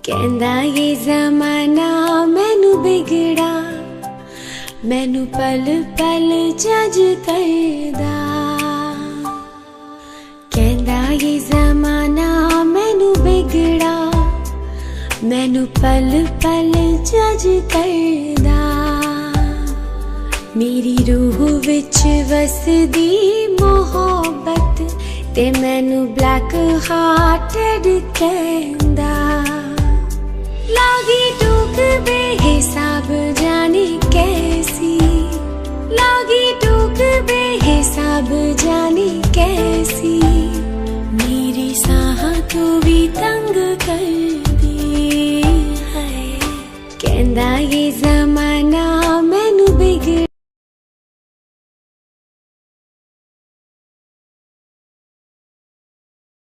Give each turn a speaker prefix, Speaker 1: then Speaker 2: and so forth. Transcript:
Speaker 1: कहंदा ये ज़माना मैनू बिगड़ा, मैनू पल पल जज करदा। कहंदा ये ज़माना मैनू बिगड़ा, मैनू पल पल जज करदा। मेरी रूह विच वसदी मोहब्बत ते मैनू ब्लैक हार्टेड कहंदा। लागी टूक बेहिसाब जाने कैसी, लागी टूक बेहिसाब जाने कैसी।